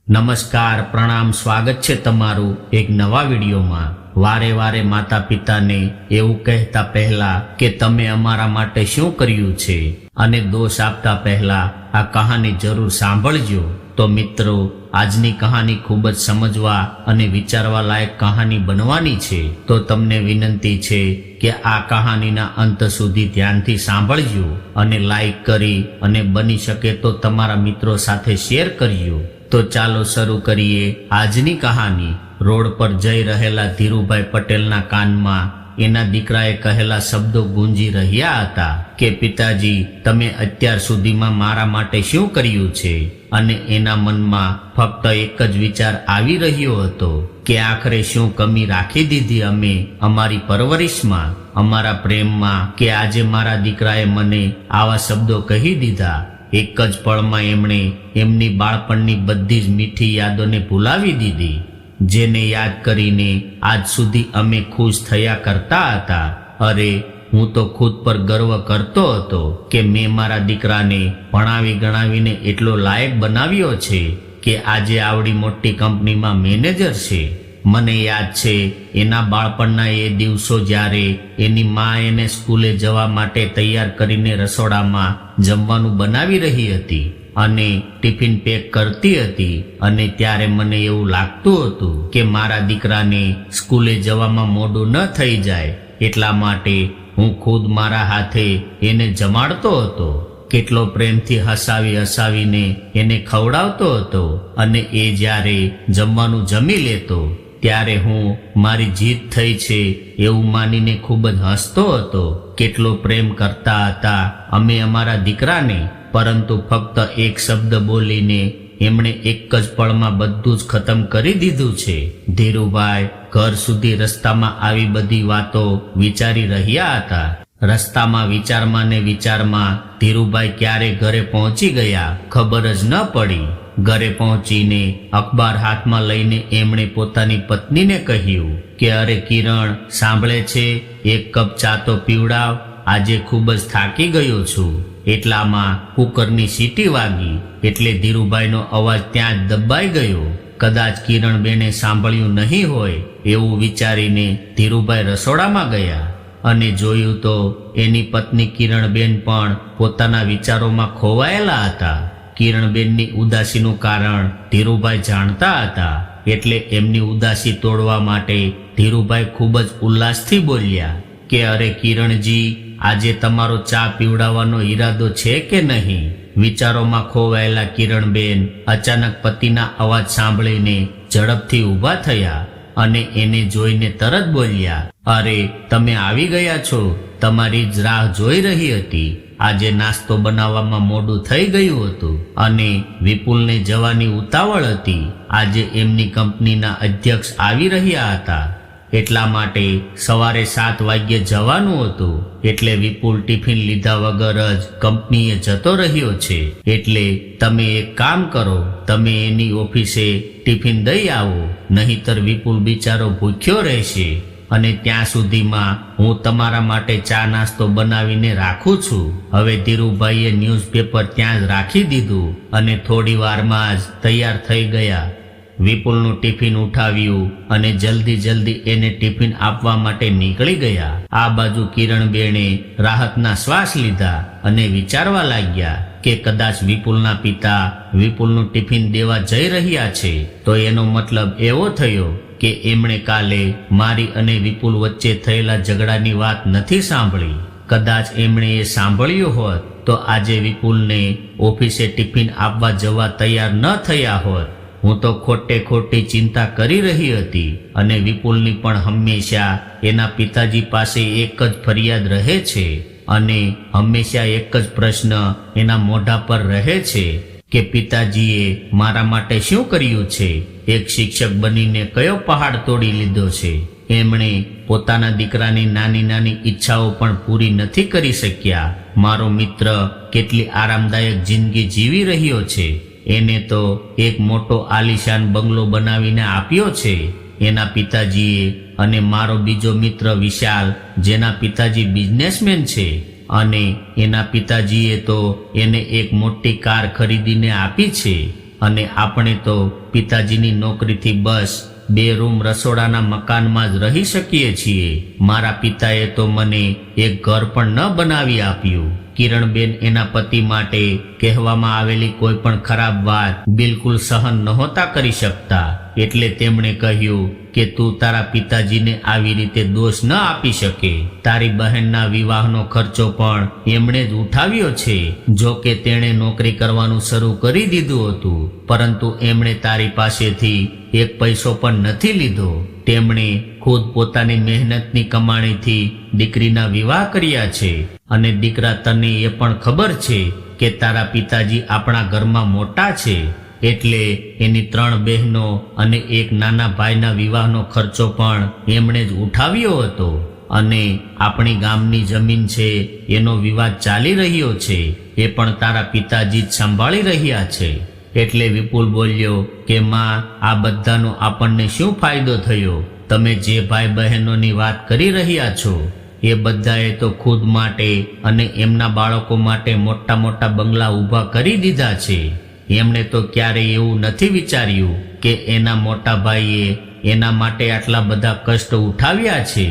નમસ્કાર, પ્રણામ, સ્વાગત છે તમારું એક નવા વિડીયોમાં। વારે વારે માતા પિતાને એવું કહેતા પહેલા કે તમે અમારા માટે શું કર્યું છે અને દોષ આપતા પહેલા આ કહાની જરૂર સાંભળજો। તો મિત્રો, આજની કહાની ખૂબ જ સમજવા અને વિચારવા લાયક કહાની બનવાની છે। તો તમને વિનંતી છે કે આ કહાનીના અંત સુધી ધ્યાનથી સાંભળજો અને લાઈક કરી અને બની શકે તો તમારા મિત્રો સાથે શેર કરજો। તો ચાલો શરૂ કરીએ આજની કહાની। રોડ પર જઈ રહેલા ધીરુભાઈ પટેલના કાનમાં એના દીકરાએ કહેલા શબ્દો ગુંજી રહ્યા હતા કે પિતાજી, તમે અત્યાર સુધીમાં મારા માટે શું કર્યું છે? અને એના મનમાં ફક્ત એક જ વિચાર આવી રહ્યો હતો કે આખરે શું કમી રાખી દીધી અમે અમારી પરવરિશમાં, અમારા પ્રેમમાં, કે આજે મારા દીકરાએ મને આવા શબ્દો કહી દીધા। એક જ પળમાં એમણે એમની બાળપણની બધી જ મીઠી યાદોને ભૂલાવી દીધી, જેને યાદ કરીને આજ સુધી અમે ખુશ થયા કરતા હતા। અરે, હું તો ખુદ પર ગર્વ કરતો હતો કે મેં મારા દીકરાને ભણાવી ગણાવીને એટલો લાયક બનાવ્યો છે કે આજે આવડી મોટી કંપનીમાં મેનેજર છે। મને યાદ છે એના બાળપણના એ દિવસો જ્યારે એની માં એને સ્કૂલે જવા માટે તૈયાર કરીને રસોડામાં જમવાનું બનાવી રહી હતી અને ટિફિન પેક કરતી હતી, અને ત્યારે મને એવું લાગતું હતું કે મારા દીકરાને સ્કૂલે જવામાં મોડું ન થઈ જાય એટલા માટે હું ખુદ મારા હાથે એને જમાડતો હતો। કેટલો પ્રેમથી હસાવીને એને ખવડાવતો હતો, અને એ જ્યારે જમવાનું જમી લેતો ત્યારે હું મારી જીત થઈ છે એવું માનીને ખૂબ જ હસતો હતો। કેટલો પ્રેમ કરતા હતા અમે અમારા દીકરાને, પરંતુ ફક્ત એક શબ્દ બોલીને એમણે એક જ પળમાં બધું જ ખતમ કરી દીધું છે। ધીરુભાઈ ઘર સુધી રસ્તામાં આવી બધી વાતો વિચારી રહ્યા હતા। રસ્તામાં વિચારમાં ને વિચારમાં ધીરુભાઈ ક્યારે ઘરે પહોંચી ગયા ખબર જ ન પડી। ઘરે પહોંચીને અખબાર હાથમાં લઈને એમણે પોતાની પત્નીને કહ્યું કે અરે કિરણ, સાંભળે છે, એક કપ ચા તો પીવડાવ, આજે ખૂબ જ થાકી ગયો છું। એટલામાં કુકરની સીટી વાગી એટલે ધીરુભાઈનો અવાજ ત્યાં જ દબાઈ ગયો। કદાચ કિરણબેને સાંભળ્યું નહીં હોય એવું વિચારીને ધીરુભાઈ રસોડામાં ગયા અને જોયું તો એની પત્ની કિરણબેન પણ પોતાના વિચારોમાં ખોવાયેલા હતા। કિરણબેનની ઉદાસીનું કારણ ધીરુભાઈ જાણતા હતા, એટલે એમની ઉદાસી તોડવા માટે ધીરુભાઈ ખૂબ જ ઉલ્લાસથી બોલ્યા કે અરે કિરણજી, આજે તમારો ચા પીવડાવવાનો ઈરાદો છે કે નહીં? વિચારોમાં ખોવાયેલા કિરણબેન અચાનક પતિના અવાજ સાંભળીને ઝડપથી ઊભા થયા અને એને જોઈને તરત બોલ્યા, અરે તમે આવી ગયા છો, તમારી જ રાહ જોઈ રહી હતી। આજે નાસ્તો બનાવવામાં મોડું થઈ ગયું હતું અને વિપુલને જવાની ઉતાવળ હતી। આજે એમની કંપનીના અધ્યક્ષ આવી રહ્યા હતા, એટલા માટે સવારે 7 વાગ્યે જવાનું હતું, એટલે વિપુલ ટિફિન લીધા વગર જ કંપનીએ જતો રહ્યો છે। એટલે તમે એક કામ કરો, તમે એની ઓફિસે ટિફિન દઈ આવો, નહીતર વિપુલ બિચારો ભૂખ્યો રહેશે, અને ત્યાં સુધીમાં હું તમારા માટે ચા નાસ્તો બનાવીને રાખું છું। હવે ધીરુભાઈએ ન્યૂઝપેપર ત્યાં જ રાખી દીધું અને થોડી વારમાં જ તૈયાર થઈ ગયા। વિપુલનું ટિફિન ઉઠાવ્યું અને જલ્દી એને ટિફિન આપવા માટે નીકળી ગયા। આ બાજુ કિરણબેને રાહતના શ્વાસ લીધા અને વિચારવા લાગ્યા કે કદાચ વિપુલના પિતા વિપુલનું ટિફિન દેવા જઈ રહ્યા છે તો એનો મતલબ એવો થયો કે એમણે કાલે મારી અને વિપુલ વચ્ચે થયેલા ઝઘડાની વાત નથી સાંભળી। કદાચ એમણે એ સાંભળ્યું હોત તો આજે વિપુલને ઓફિસે ટિફિન આપવા જવા તૈયાર ન થયા હોત। હું તો ખોટી ચિંતા કરી રહી હતી, અને વિપુલની પણ હંમેશા એના પિતાજી પાસે એક જ ફરિયાદ રહે છે અને હંમેશા એક જ પ્રશ્ન એના મોઢા પર રહે છે કે પિતાજીએ મારા માટે શું કર્યું છે? એક શિક્ષક બનીને કયો પહાડ તોડી લીધો છે? એમણે પોતાના દીકરાની નાની ઈચ્છાઓ પણ પૂરી નથી કરી શક્યા। મારો મિત્ર કેટલી આરામદાયક જિંદગી જીવી રહ્યો છે, એને તો એક મોટો આલીશાન બંગલો બનાવીને આપ્યો છે એના પિતાજીએ, અને મારો બીજો મિત્ર વિશાલ, જેના પિતાજી બિઝનેસમેન છે, અને એના પિતાજીએ તો એને એક મોટી કાર ખરીદીને આપી છે। અને આપણે તો પિતાજીની નોકરીથી બસ 2 રૂમ રસોડાના મકાનમાં જ રહી શકીએ છીએ. મારા પિતાએ તો મને એક ઘર પણ ન બનાવી આપ્યું. કિરણબેન એના પતિ માટે કહેવામાં આવેલી કોઈ પણ ખરાબ વાત બિલકુલ સહન નહોતા કરી શકતા. એટલે તેમણે કહ્યું કે તું તારા પિતાજીને આવી રીતે દોષ ન આપી શકે. તારી બહેનના વિવાહનો ખર્ચો પણ એમણે જ ઉઠાવ્યો છે. જો કે તેણે નોકરી કરવાનું શરૂ કરી દીધું હતું, પરંતુ એમણે તારી પાસેથી 1 પૈસો પણ નથી લીધો. તેમણે ખુદ પોતાની મહેનતની કમાણીથી દીકરીના વિવાહ કર્યા છે. અને દીકરા, તને એ પણ ખબર છે કે તારા પિતાજી આપણા ઘરમાં મોટા છે, એટલે એની 3 બહેનો અને 1 નાના ભાઈના વિવાહનો ખર્ચો પણ એમણે જ ઉઠાવ્યો હતો. અને આપણી ગામની જમીન છે એનો વિવાદ ચાલી રહ્યો છે, એ પણ તારા પિતાજી જ સંભાળી રહ્યા છે. એટલે વિપુલ બોલ્યો કે માં, આ બધાનો આપણને શું ફાયદો થયો? તમે જે ભાઈ બહેનોની વાત કરી રહ્યા છો એ બધાએ તો ખુદ માટે અને એમના બાળકો માટે મોટા મોટા બંગલા ઊભા કરી દીધા છે. એમણે તો ક્યારેય એવું નથી વિચાર્યું કે એના મોટા ભાઈએ એના માટે આટલા બધા કષ્ટ ઉઠાવ્યા છે,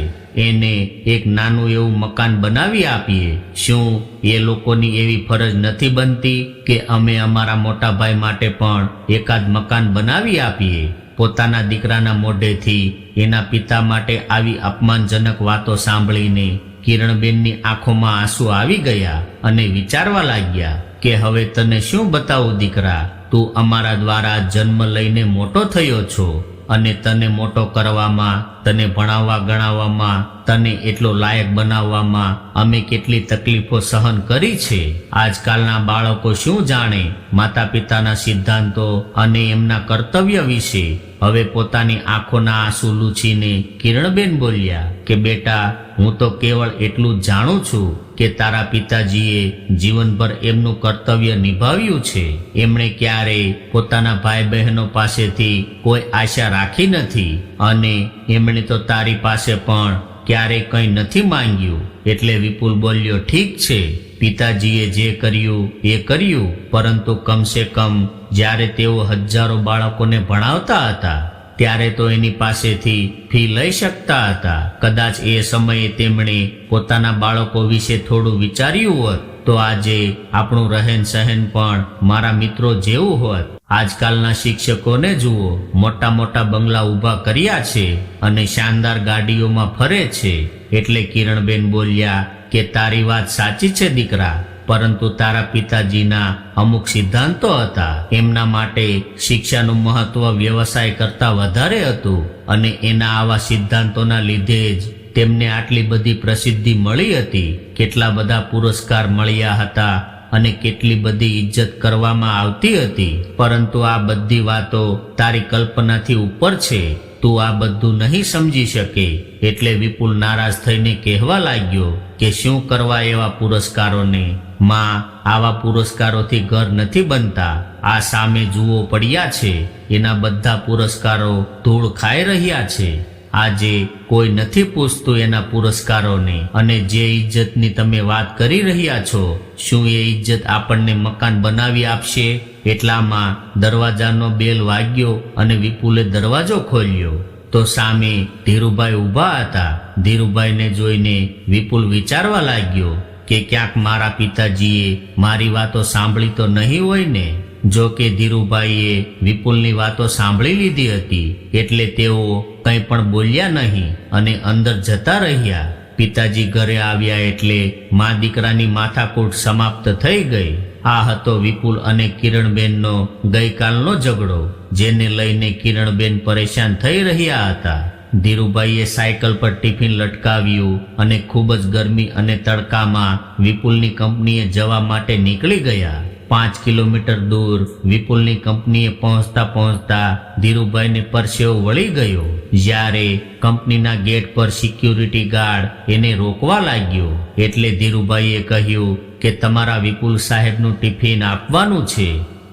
એને એક નાનું એવું મકાન બનાવી આપીએ. શું એ લોકોની એવી ફરજ નથી બનતી કે અમે અમારા મોટા ભાઈ માટે પણ એકાદ મકાન બનાવી આપીએ? પોતાના દીકરાના મોઢેથી એના પિતા માટે આવી અપમાનજનક વાતો સાંભળીને કિરણબેનની આંખોમાં આંસુ આવી ગયા અને વિચારવા લાગ્યા કે હવે તને શું બતાવું દીકરા, તું અમારા દ્વારા જન્મ લઈને મોટો થયો છો અને તને મોટો કરવામાં, તને ભણાવવા ગણાવવામાં, તને એટલો લાયક બનાવવામાં અમે કેટલી તકલીફો સહન કરી છે. આજકાલના બાળકો શું જાણે માતા પિતાના સિદ્ધાંતો અને એમના કર્તવ્ય વિશે? હવે પોતાની આંખોના આંસુ લૂછીને કિરણબેન બોલ્યા કે બેટા, હું તો કેવળ એટલું જ જાણું છું કે તારા પિતાજીએ જીવનભર એમનું કર્તવ્ય નિભાવ્યું છે. એમણે ક્યારેય પોતાના ભાઈ બહેનો પાસેથી કોઈ આશા રાખી નથી અને એમણે તો તારી પાસે પણ ક્યારેય કંઈ નથી માંગ્યું. એટલે વિપુલ બોલ્યો, ઠીક છે, પિતાજીએ જે કર્યું એ કર્યું, પરંતુ કમસે કમ જ્યારે તેઓ હજારો બાળકોને ભણાવતા હતા ત્યારે તો એની પાસેથી ફી લઈ શકતા હતા. કદાચ એ સમયે તેમણે પોતાના બાળકો વિશે થોડું વિચાર્યું હોત તો આજે આપણું રહેન સહેન પણ મારા મિત્રો જેવું હોત. આજકાલના શિક્ષકોને જુઓ, મોટા મોટા બંગલા ઊભા કર્યા છે અને શાનદાર ગાડીઓમાં ફરે છે. એટલે કિરણબેન બોલ્યા કે તારી વાત સાચી છે દીકરા, પરંતુ તારા પિતાજીના અમુક સિદ્ધાંતો હતા. એમના માટે શિક્ષાનું મહત્વ વ્યવસાય કરતા વધારે હતું અને એના આવા સિદ્ધાંતોના લીધે જ તેમને આટલી બધી પ્રસિદ્ધિ મળી હતી, કેટલા બધા પુરસ્કાર મળ્યા હતા અને કેટલી બધી ઇજ્જત કરવામાં આવતી હતી. પરંતુ આ બધી વાતો તારી કલ્પનાથી ઉપર છે, તું આ બધું નહીં સમજી શકે. એટલે વિપુલ નારાજ થઈને કહેવા લાગ્યો કે શું કરવા એવા પુરસ્કારોને? માં, આવા પુરસ્કારોથી ઘર નથી બનતા. આ સામે જુઓ પડ્યા છે, એના બધા પુરસ્કારો ધૂળ ખાઈ રહ્યા છે. આજે કોઈ નથી પૂછતું એના પુરસ્કારોને. અને જે ઇજ્જતની તમે વાત કરી રહ્યા છો, શું એ ઇજ્જત આપણને મકાન બનાવી આપશે? એટલામાં દરવાજાનો બેલ વાગ્યો અને વિપુલે દરવાજો ખોલ્યો તો સામે ધીરુભાઈ ઊભા હતા. ધીરુભાઈને જોઈને વિપુલ વિચારવા લાગ્યો કે ક્યાંક મારા પિતાજીએ મારી વાતો સાંભળી તો નહીં હોય ને? જો કે ધીરુભાઈએ વિપુલની વાતો સાંભળી લીધી હતી એટલે તેઓ કંઈ પણ બોલ્યા નહીં અને અંદર જતા રહ્યા. પિતાજી ઘરે આવ્યા એટલે મા દીકરાની માથાકૂટ સમાપ્ત થઈ ગઈ. આ હતો વિપુલ અને કિરણબેનનો ગઈકાલનો ઝઘડો, જેને લઈને કિરણબેન પરેશાન થઈ રહ્યા હતા. ધીરુભાઈએ સાયકલ પર ટિફિન લટકાવ્યું અને ખૂબ જ ગરમી અને તડકામાં વિપુલની કંપનીએ જવા માટે નીકળી ગયા. 5 કિલોમીટર દૂર વિપુલની કંપનીએ પહોંચતા પહોંચતા ધીરુભાઈને પરસેવો વળી ગયો. જ્યારે કંપનીના ગેટ પર સિક્યુરિટી ગાર્ડ એને રોકવા લાગ્યો એટલે ધીરુભાઈએ કહ્યું કે તમારા વિપુલ સાહેબનું ટિફિન આપવાનું છે.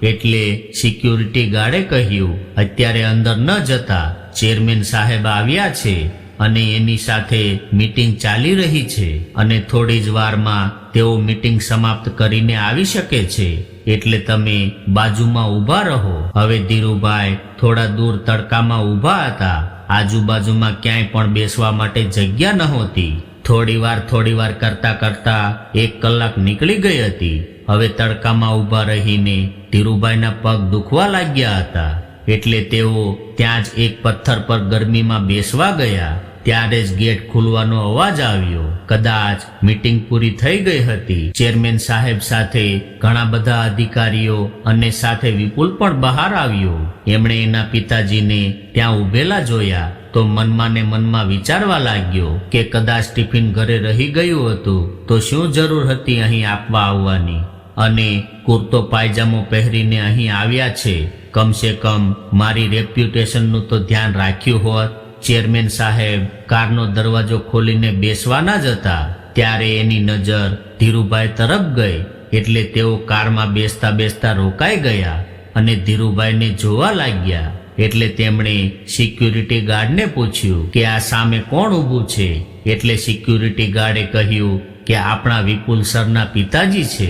એટલે સિક્યુરિટી ગાર્ડે કહ્યું, અત્યારે અંદર ન જતા, ચેરમેન સાહેબ આવ્યા છે. અને એની સાથે મીટિંગ ચાલી રહી છે અને થોડી જ વારમાં તેઓ મીટિંગ સમાપ્ત કરીને આવી શકે છે, એટલે તમે બાજુમાં ઊભા રહો. હવે ધીરુભાઈ થોડા દૂર તડકામાં ઊભા હતા. આજુબાજુમાં ક્યાંય પણ બેસવા માટે જગ્યા નહોતી. થોડી વાર કરતા કરતા 1 કલાક નીકળી ગઈ હતી. હવે તડકામાં ઊભા રહીને ધીરુભાઈના પગ દુખવા લાગ્યા હતા, એટલે તેઓ ત્યાં જ એક પથ્થર પર ગરમીમાં બેસવા ગયા. ત્યારે જ ગેટ ખુલવાનો અવાજ આવ્યો. કદાચ મીટિંગ પૂરી થઈ ગઈ હતી. ચેરમેન સાહેબ સાથે ઘણા બધા અધિકારીઓ અને સાથે વિપુલ પણ બહાર આવ્યો. એમણે એના પિતાજીને ત્યાં ઊભેલા જોયા તો મનમાં ને મનમાં વિચારવા લાગ્યો કે કદાચ ટિફિન ઘરે રહી ગયું હતું તો શું જરૂર હતી અહીં આપવા આવવાની, અને કુર્તો પાયજામો પહેરીને અહીં આવ્યા છે. કમસે કમ મારી રેપ્યુટેશનનું તો ધ્યાન રાખ્યું હોત. ચેરમેન સાહેબ કારનો દરવાજો ખોલીને બેસવાના જ હતા, ત્યારે એની નજર ધીરુભાઈ તરફ ગઈ, એટલે તેઓ કારમાં બેસતા બેસતા રોકાઈ ગયા અને ધીરુભાઈને જોવા લાગ્યા. એટલે તેમણે સિક્યુરિટી ગાર્ડને પૂછ્યું કે આ સામે કોણ ઊભું છે? એટલે સિક્યુરિટી ગાર્ડે કહ્યું કે આપણા વિપુલ સરના પિતાજી છે,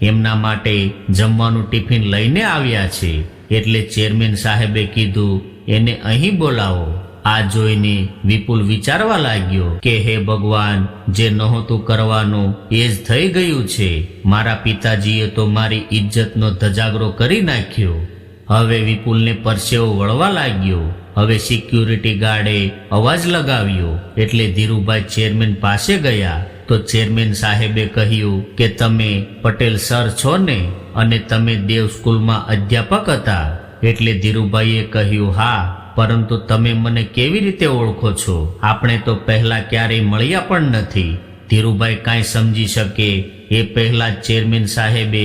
એમના માટે જમવાનું ટિફિન લઈને આવ્યા છે. એટલે ચેરમેન સાહેબે કીધું એને અહીં બોલાવો. આ જોઈને વિપુલ વિચારવા લાગ્યો કે હે ભગવાન, જે નહોતું કરવાનું એ જ થઈ ગયું છે. મારા પિતાજીએ તો મારી ઇજ્જતનો ધજાગરો કરી નાખ્યો. હવે વિપુલને પરસેવો વળવા લાગ્યો. હવે સિક્યુરિટી ગાર્ડે અવાજ લગાવ્યો, એટલે ધીરુભાઈ ચેરમેન પાસે ગયા તો ચેરમેન સાહેબે કહ્યું કે તમે પટેલ સર છો ને, અને તમે દેવ સ્કૂલમાં અધ્યાપક હતા? એટલે ધીરુભાઈએ કહ્યું હા, પરંતુ તમે મને કેવી રીતે ઓળખો છો? આપણે તો પહેલા ક્યારેય મળ્યા પણ નથી. ધીરુભાઈ કાંઈ સમજી શકે એ પહેલા જ ચેરમેન સાહેબે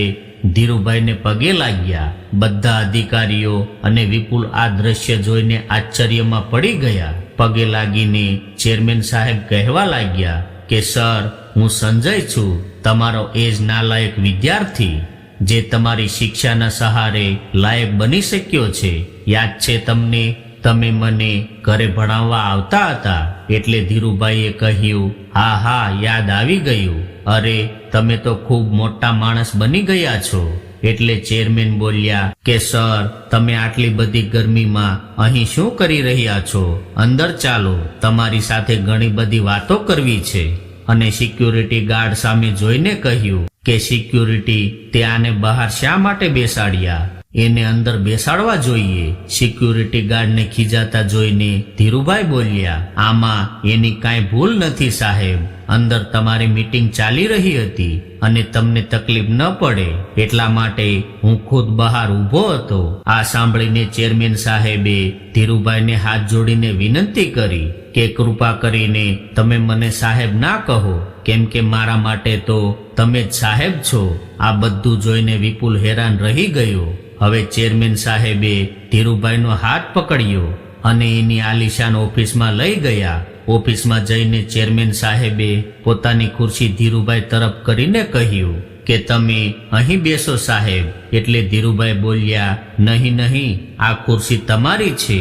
ધીરુભાઈને પગે લાગ્યા. બધા અધિકારીઓ અને વિપુલ આ દ્રશ્ય જોઈને આશ્ચર્યમાં પડી ગયા. પગે લાગીને ચેરમેન સાહેબ કહેવા લાગ્યા કે સર, હું સંજય છું, તમારો એ જ નાલાયક વિદ્યાર્થી જે તમારી શિક્ષાના સહારે લાયક બની શક્યો છે. યાદ છે તમને? તમે મને ઘરે ભણાવવા આવતા હતા. એટલે ધીરુભાઈએ કહ્યું હા હા, યાદ આવી ગયું. અરે, તમે તો ખૂબ મોટા માણસ બની ગયા છો. એટલે ચેરમેન બોલ્યા કે સર, તમે આટલી બધી ગરમીમાં અહીં શું કરી રહ્યા છો? અંદર ચાલો, તમારી સાથે ઘણી બધી વાતો કરવી છે. અને સિક્યુરિટી ગાર્ડ સામે જોઈને કહ્યું કે સિક્યુરિટી, તે આને બહાર શા માટે બેસાડ્યા? એને અંદર બેસાડવા જોઈએ. સિક્યુરિટી ગાર્ડને ખીજાતા જોઈને ધીરુભાઈ બોલ્યા આમાં એની કાંઈ ભૂલ નથી સાહેબ. અંદર તમારી મીટિંગ ચાલી રહી હતી અને તમને તકલીફ ન પડે એટલા માટે હું ખુદ બહાર ઊભો હતો. આ સાંભળીને ચેરમેન સાહેબે ધીરુભાઈને હાથ જોડીને વિનંતી કરી કે કૃપા કરીને તમે મને સાહેબ ના કહો, કેમ કે મારા માટે તો તમે જ સાહેબ છો. આ બધું જોઈને વિપુલ હેરાન રહી ગયો. હવે ચેરમેન સાહેબે ધીરુભાઈનો હાથ પકડ્યો અને એની આલિશાન ઓફિસમાં લઈ ગયા. ઓફિસમાં જઈને ચેરમેન સાહેબે પોતાની ખુરશી ધીરુભાઈ તરફ કરીને કહ્યું કે તમે અહીં બેસો સાહેબ. એટલે ધીરુભાઈ બોલ્યા નહીં નહીં, આ ખુરશી તમારી છે,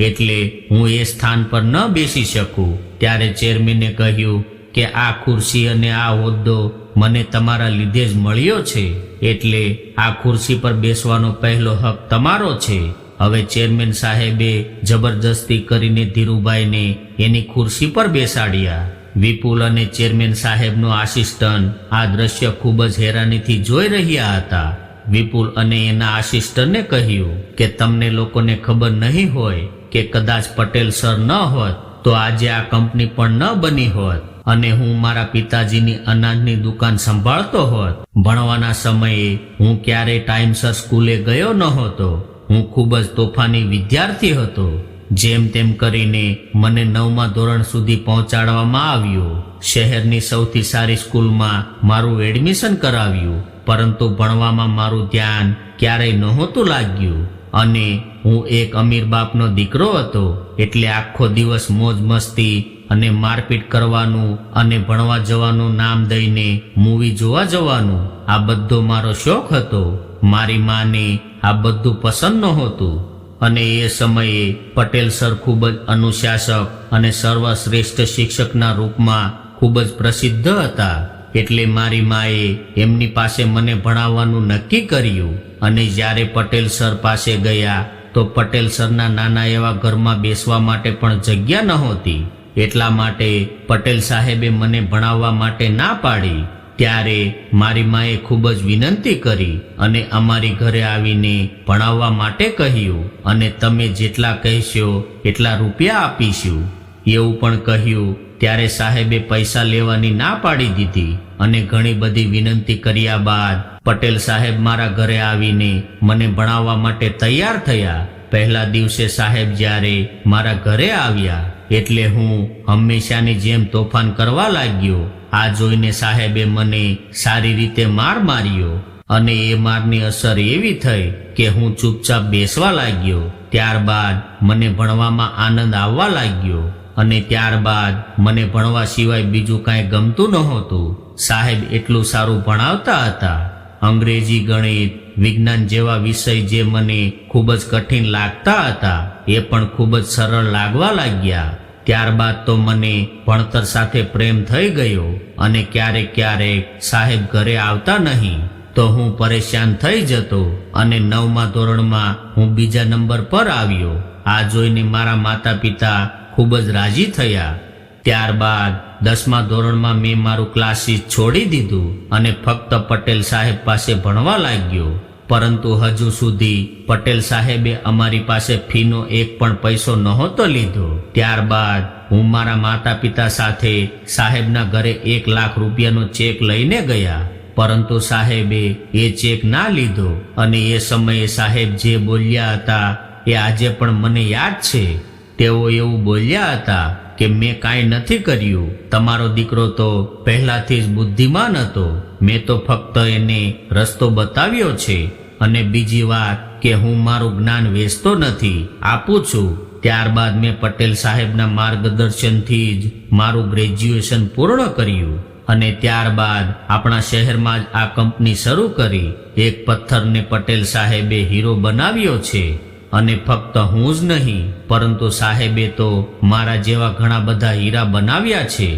એટલે હું એ સ્થાન પર ન બેસી શકું. ત્યારે ચેરમેને કહ્યું કે આ ખુરશી અને આ હોદ્દો મને તમારા લીધે જ મળ્યો છે, એટલે આ ખુરશી પર બેસવાનો પહેલો હક તમારો છે. હવે ચેરમેન સાહેબે જબરજસ્તી કરીને ધીરુભાઈને એની ખુરશી પર બેસાડ્યા. વિપુલ અને ચેરમેન સાહેબનો આસિસ્ટન્ટ આ દ્રશ્ય ખૂબ જ હેરાનીથી જોઈ રહ્યા હતા. વિપુલ અને એના આસિસ્ટન્ટને કહ્યું કે તમને લોકોને ખબર નહીં હોય કે કદાચ પટેલ સર ન હોત તો આજે આ કંપની પણ ન બની હોત અને હું મારા પિતાજીની અનાજની દુકાન સંભાળતો હોત. ભણવાના સમયે હું ક્યારેય ટાઈમસર સ્કૂલે ગયો નહોતો. હું ખૂબ જ તોફાની વિદ્યાર્થી હતો. જેમ તેમ કરીને મને 9મા ધોરણ સુધી પહોંચાડવામાં આવ્યો. શહેરની સૌથી સારી સ્કૂલમાં મારું એડમિશન કરાવ્યું, પરંતુ ભણવામાં મારું ધ્યાન ક્યારેય નહોતું લાગ્યું. અને હું એક અમીર બાપનો દીકરો હતો, એટલે આખો દિવસ મોજ મસ્તી અને મારપીટ કરવાનું અને ભણવા જવાનું નામ દઈને મૂવી જોવા જવાનું, આ બધો મારો શોખ હતો. મારી માને આ બધું પસંદ નહોતું. અને એ સમયે પટેલ સર ખૂબ જ અનુશાસક અને સર્વશ્રેષ્ઠ શિક્ષકના રૂપમાં ખૂબ જ પ્રસિદ્ધ હતા. એટલે મારી માએ એમની પાસે મને ભણાવવાનું નક્કી કર્યું. અને જ્યારે પટેલ સર પાસે ગયા તો પટેલ સરના નાના એવા ઘરમાં બેસવા માટે પણ જગ્યા નહોતી. એટલા માટે પટેલ સાહેબે મને ભણાવવા માટે ના પાડી. ત્યારે મારી માએ ખૂબ જ વિનંતી કરી અને અમારી ઘરે આવીને ભણાવવા માટે કહ્યું. અને તમે જેટલા કહેશો એટલા રૂપિયા આપીશું એવું પણ કહ્યું. ત્યારે સાહેબે પૈસા લેવાની ના પાડી દીધી. અને ઘણી બધી વિનંતી કર્યા બાદ પટેલ સાહેબ મારા ઘરે આવીને મને ભણાવવા માટે તૈયાર થયા. પહેલા દિવસે સાહેબ જ્યારે મારા ઘરે આવ્યા એટલે હું હંમેશાની જેમ તોફાન કરવા લાગ્યો. આ જોઈને સાહેબે મને સારી રીતે માર માર્યો અને એ મારની અસર એવી થઈ કે હું ચૂપચાપ બેસવા લાગ્યો. ત્યારબાદ મને ભણવામાં આનંદ આવવા લાગ્યો અને ત્યારબાદ મને ભણવા સિવાય બીજું કાંઈ ગમતું નહોતું. સાહેબ એટલું સારું ભણાવતા હતા. અંગ્રેજી, ગણિત, વિજ્ઞાન જેવા વિષય જે મને ખૂબ જ કઠિન લાગતા હતા એ પણ ખૂબ જ સરળ લાગવા લાગ્યા. ત્યારબાદ તો મને ભણતર સાથે પ્રેમ થઈ ગયો અને ક્યારેક ક્યારેક સાહેબ ઘરે આવતા નહીં તો હું પરેશાન થઈ જતો અને 9મા ધોરણમાં હું બીજા નંબર પર આવ્યો. આ જોઈને મારા માતા પિતા ખૂબ જ રાજી થયા. ત્યારબાદ 10મા ધોરણમાં મેં મારું ક્લાસીસ છોડી દીધું અને ફક્ત પટેલ સાહેબ પાસે ભણવા લાગ્યો. પરંતુ હજુ સુધી પટેલ સાહેબે અમારી પાસે ફીનો એક પણ પૈસો નહોતો લીધો. ત્યારબાદ હું મારા માતા પિતા સાથે સાહેબના ઘરે 1 લાખ રૂપિયાનો ચેક લઈને ગયા. પરંતુ સાહેબે એ ચેક ના લીધો અને એ સમયે સાહેબ જે બોલ્યા હતા એ આજે પણ મને યાદ છે. તેઓ એવું બોલ્યા હતા કે મેં કાંઈ નથી કર્યું. તમારો દીકરો તો પહેલાથી જ બુદ્ધિમાન હતો. મેં તો ફક્ત એને રસ્તો બતાવ્યો છે. અને બીજી વાત કે હું મારું જ્ઞાન વેચતો નથી, આપું છું. ત્યારબાદ મેં પટેલ સાહેબના માર્ગદર્શનથી જ મારું ગ્રેજ્યુએશન પૂર્ણ કર્યું અને ત્યારબાદ આપણા શહેરમાં જ આ કંપની શરૂ કરી. એક પથ્થરને પટેલ સાહેબે હીરો બનાવ્યો છે. અને ફક્ત હું જ નહીં પરંતુ સાહેબે તો મારા જેવા ઘણા બધા હીરા બનાવ્યા છે.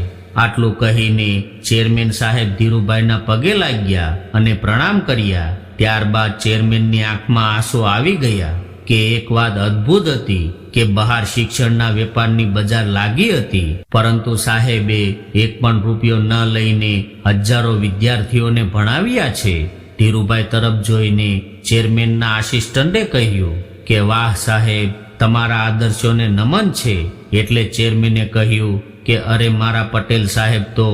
આટલું કહીને ચેરમેન સાહેબ ધીરુભાઈના પગે લાગ્યા અને પ્રણામ કર્યા. ત્યારબાદ ચેરમેનની આંખમાં આંસુ આવી ગયા કે એક વાત અદ્ભુત હતી કે બહાર શિક્ષણના વેપારની બજાર લાગી હતી પરંતુ સાહેબે એક પણ રૂપિયો ન લઈને હજારો વિદ્યાર્થીઓને ભણાવ્યા છે. ધીરુભાઈ તરફ જોઈને ચેરમેનના આસિસ્ટન્ટે કહ્યું કે વાહ સાહેબ, તમારા આદર્શોને નમન છે. એટલે ચેરમેને કહ્યું કે અરે મારા પટેલ સાહેબ તો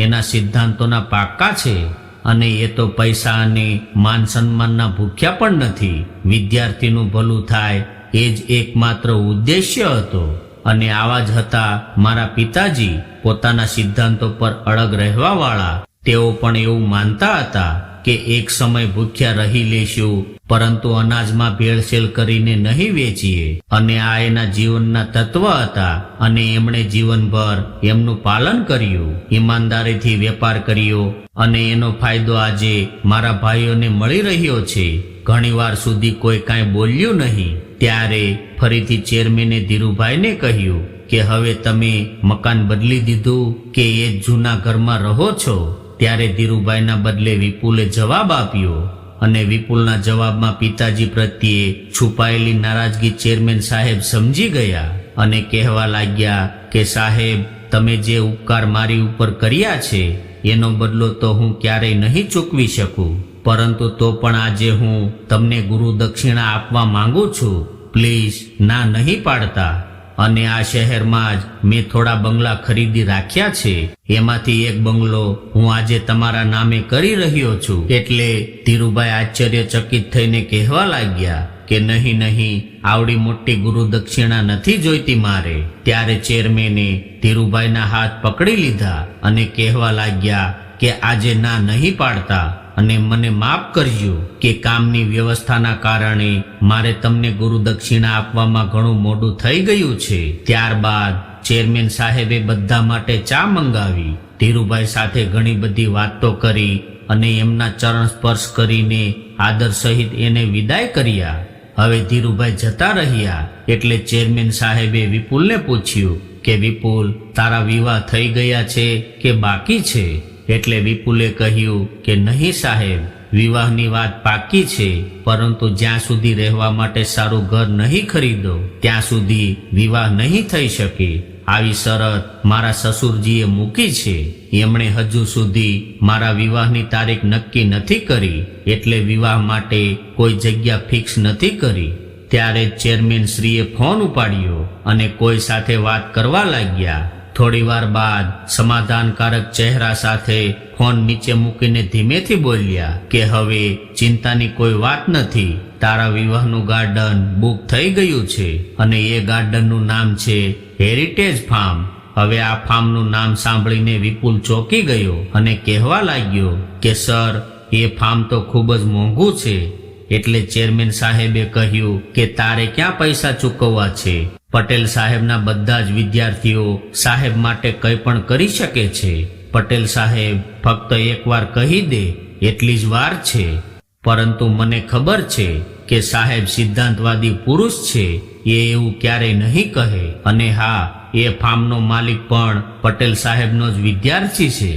એના સિદ્ધાંતોના પાક્કા છે અને એ તો પૈસા અને માન સન્માનના ભૂખ્યા પણ નથી. વિદ્યાર્થીનું ભલું થાય એ જ એકમાત્ર ઉદ્દેશ્ય હતો. અને આવા જ હતા મારા પિતાજી, પોતાના સિદ્ધાંતો પર અડગ રહેવા વાળા. તેઓ પણ એવું માનતા હતા કે એક સમય ભૂખ્યા રહી લેશું પરંતુ અનાજમાં ભેળસેળ કરીને નહીં વેચીએ. અને આ એના જીવનના તત્વ હતા અને એમણે જીવનભર એમનું પાલન કર્યું, ઈમાનદારીથી વેપાર કર્યો અને એનો ફાયદો આજે મારા ભાઈઓને મળી રહ્યો છે. ઘણીવાર સુધી કોઈ કાંઈ બોલ્યું નહીં. ત્યારે ફરીથી ચેરમેને ધીરુભાઈને કહ્યું કે હવે તમે મકાન બદલી દીધું કે એ જ જૂના ઘરમાં રહો છો? ત્યારે ધીરુભાઈના બદલે વિપુલે જવાબ આપ્યો અને વિપુલના જવાબમાં પિતાજી પ્રત્યે છુપાયેલી નારાજગી ચેરમેન સાહેબ સમજી ગયા અને કહેવા લાગ્યા કે સાહેબ, તમે જે ઉપકાર મારી ઉપર કર્યા છે એનો બદલો તો હું ક્યારેય નહીં ચૂકવી શકું. પરંતુ તો પણ આજે હું તમને ગુરુ દક્ષિણા આપવા માંગુ છું. પ્લીઝ ના નહીં પાડતા. અને આ શહેરમાં જ મેં થોડા બંગલા ખરીદી રાખ્યા છે. એમાંથી એક બંગલો હું આજે તમારા નામે કરી રહ્યો છું. એટલે ધીરુભાઈ આશ્ચર્યચકિત થઈને કહેવા લાગ્યા કે નહીં, આવડી મોટી ગુરુ દક્ષિણા નથી જોઈતી મારે. ત્યારે ચેરમેને ધીરુભાઈના હાથ પકડી લીધા અને કહેવા લાગ્યા કે આજે ના નહીં પાડતા અને મને માફ કરજો કે કામની વ્યવસ્થાના કારણે મારે તમને ગુરુ દક્ષિણા આપવામાં ઘણું મોડું થઈ ગયું છે. ત્યારબાદ ચેરમેન સાહેબે બધા માટે ચા મંગાવી. ધીરુભાઈ સાથે ઘણી બધી વાતો કરી અને એમના ચરણ સ્પર્શ કરીને આદર સહિત એને વિદાય કર્યા. હવે ધીરુભાઈ જતા રહ્યા એટલે ચેરમેન સાહેબે વિપુલને પૂછ્યું કે વિપુલ, તારા વિવાહ થઈ ગયા છે કે બાકી છે? એટલે વિપુલે કહ્યું કે નહીં સાહેબ, વિવાહની વાત પાકી છે, પરંતુ જ્યાં સુધી રહેવા માટે સારું ઘર નહીં ખરીદો ત્યાં સુધી વિવાહ નહીં થઈ શકે. આવી શરત મારા સસુરજીએ મૂકી છે. એમણે હજુ સુધી મારા વિવાહની તારીખ નક્કી નથી કરી, એટલે વિવાહ માટે કોઈ જગ્યા ફિક્સ નથી કરી. ત્યારે ચેરમેન શ્રીએ ફોન ઉપાડ્યો અને કોઈ સાથે વાત કરવા લાગ્યા. થોડી વાર બાદ સમાધાનકારક ચહેરા સાથે ફોન નીચે મૂકીને ધીમેથી બોલ્યા કે હવે ચિંતાની કોઈ વાત નથી. તારા વિવાહનું ગાર્ડન બુક થઈ ગયું છે અને એ ગાર્ડનનું નામ છે હેરિટેજ ફાર્મ. હવે આ ફાર્મનું નામ સાંભળીને વિપુલ ચોંકી ગયો અને કહેવા લાગ્યો કે સર, એ ફાર્મ તો ખૂબ જ મોંઘું છે. એટલે ચેરમેન સાહેબે કહ્યું કે તારે ક્યાં પૈસા ચૂકવવા છે? પટેલ સાહેબના બધા જ વિદ્યાર્થીઓ સાહેબ માટે કંઈ પણ કરી શકે છે. પટેલ સાહેબ ફક્ત એકવાર કહી દે એટલી જ વાર છે. પરંતુ મને ખબર છે કે સાહેબ સિદ્ધાંતવાદી પુરુષ છે, એ એવું ક્યારેય નહીં કહે. અને હા, એ ફાર્મનો માલિક પણ પટેલ સાહેબનો જ વિદ્યાર્થી છે.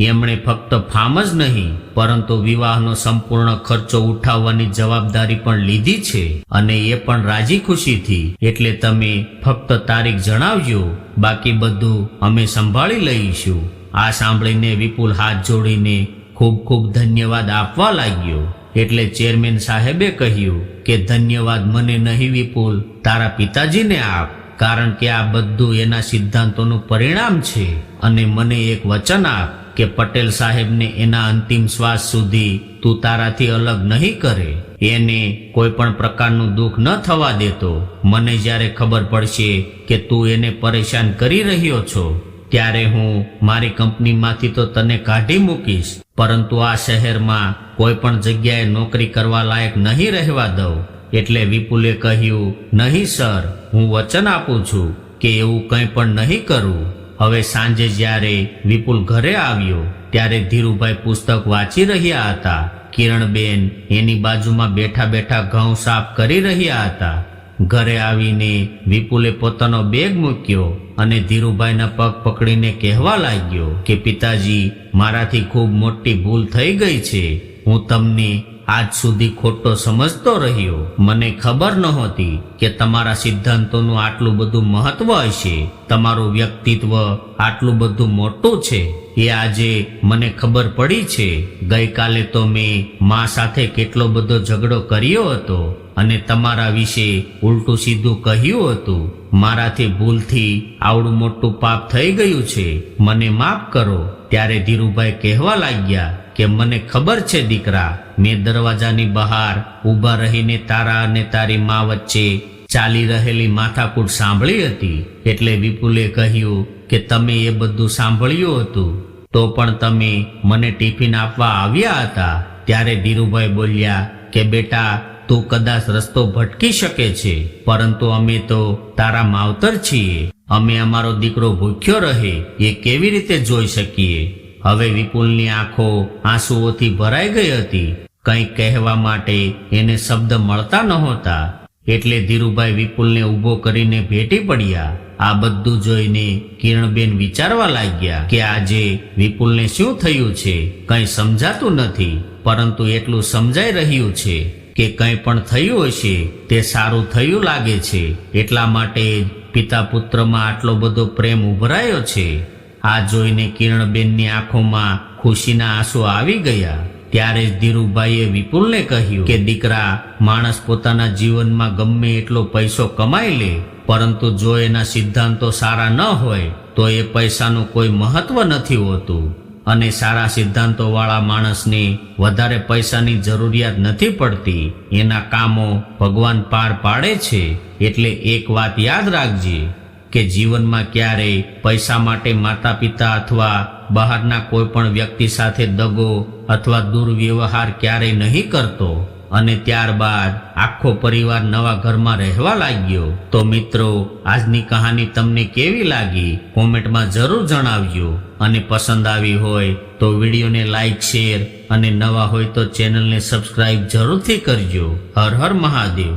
એમણે ફક્ત ફાર્મ જ નહીં પરંતુ વિવાહનો સંપૂર્ણ ખર્ચો ઉઠાવવાની જવાબદારી પણ લીધી છે, અને એ પણ રાજી ખુશીથી. એટલે તમે ફક્ત તારીખ જણાવજો, બાકી બધું અમે સંભાળી લઈશું. આ સાંભળીને વિપુલ હાથ જોડીને ખૂબ ખૂબ ધન્યવાદ આપવા લાગ્યો. એટલે ચેરમેન સાહેબે કહ્યું કે ધન્યવાદ મને નહીં વિપુલ, તારા પિતાજીને આપ, કારણ કે આ બધું એના સિદ્ધાંતોનું પરિણામ છે. અને મને એક વચન આપ કે પટેલ સાહેબને એના અંતિમ શ્વાસ સુધી તું તારાથી અલગ નહીં કરે, એને કોઈ પણ પ્રકારનું દુઃખ ન થવા દેતો. મને જ્યારે ખબર પડશે કે તું એને પરેશાન કરી રહ્યો છો ત્યારે હું મારી કંપનીમાંથી તો તને કાઢી મૂકીશ, પરંતુ આ શહેરમાં કોઈ પણ જગ્યાએ નોકરી કરવા લાયક નહીં રહેવા દઉં. એટલે વિપુલે કહ્યું, નહીં સર, હું વચન આપું છું કે એવું કંઈ પણ નહીં કરું. હવે સાંજે જ્યારે વિપુલ ઘરે આવ્યો ત્યારે ધીરુભાઈ પુસ્તક વાંચી રહ્યા હતા. કિરણબેન એની બાજુમાં બેઠા બેઠા ઘઉં સાફ કરી રહ્યા હતા. ઘરે આવીને વિપુલે પોતાનો બેગ મૂક્યો અને ધીરુભાઈના પગ પકડીને કહેવા લાગ્યો કે પિતાજી, મારાથી ખૂબ મોટી ભૂલ થઈ ગઈ છે. હું તમને આજ સુધી ખોટો સમજતો રહ્યો. મને ખબર નહોતી કે તમારા સિદ્ધાંતોનું આટલું બધું મહત્વ હશે, તમારું વ્યક્તિત્વ આટલું બધું મોટું છે, એ આજે મને ખબર પડી છે. ગઈકાલે તો મેં મા સાથે કેટલો બધો ઝઘડો કર્યો હતો અને તમારા વિશે ઉલટું સીધું કહ્યું હતું. મારાથી ભૂલથી આવડું મોટું પાપ થઈ ગયું છે, મને માફ કરો. ત્યારે ધીરુભાઈ કહેવા લાગ્યા કે મને ખબર છે દીકરા, મેં દરવાજાની બહાર ઊભા રહીને તારા અને તારી મા વચ્ચે ચાલી રહેલી માથાકૂટ સાંભળી હતી. એટલે વિપુલે કહ્યું કે તમે એ બધું સાંભળ્યું હતું તો પણ તમે મને ટિફિન આપવા આવ્યા હતા. ત્યારે ધીરુભાઈ બોલ્યા કે બેટા, તું કદાચ રસ્તો ભટકી શકે છે, પરંતુ અમે તો તારા માવતર છીએ. અમે અમારો દીકરો ભૂખ્યો રહે એ કેવી રીતે જોઈ શકીએ? હવે વિપુલની આંખો આંસુઓથી ભરાઈ ગઈ હતી. કંઈક કહેવા માટે એને શબ્દ મળતા નહોતા. એટલે ધીરુભાઈ વિપુલને ઊભો કરીને ભેટી પડ્યા. આ બધું જોઈને કિરણબેન વિચારવા લાગ્યા કે આજે વિપુલને શું થયું છે. કંઈ સમજાતું નથી, પરંતુ એટલું સમજાઈ રહ્યું છે કે કંઈ પણ થયું હશે તે સારું થયું લાગે છે. એટલા માટે જ પિતા પુત્રમાં આટલો બધો પ્રેમ ઉભરાયો છે. આ જોઈને કિરણબેનની આંખોમાં ખુશીના આંસુ આવી ગયા. ત્યારે જ ધીરુભાઈએ વિપુલને કહ્યું કે દીકરા, માણસ પોતાના જીવનમાં ગમે એટલો પૈસો કમાઈ લે, પરંતુ જો એના સિદ્ધાંતો સારા ન હોય તો એ પૈસાનું કોઈ મહત્વ નથી હોતું. અને સારા સિદ્ધાંતો વાળા માણસને વધારે પૈસાની જરૂરિયાત નથી પડતી. એના કામો ભગવાન પાર પાડે છે. એટલે એક વાત યાદ રાખજે કે જીવનમાં ક્યારેય પૈસા માટે માતા પિતા અથવા બહારના કોઈ પણ વ્યક્તિ સાથે દગો અથવા દુર્વ્યવહાર ક્યારેય નહીં કરતો. અને ત્યારબાદ આખો પરિવાર નવા ઘરમાં રહેવા લાગ્યો. તો મિત્રો, આજની કહાની તમને કેવી લાગી કોમેન્ટમાં જરૂર જણાવજો. અને પસંદ આવી હોય તો વિડીયોને લાઈક, શેર અને નવા હોય તો ચેનલને સબસ્ક્રાઇબ જરૂરથી કરજો. હર હર મહાદેવ.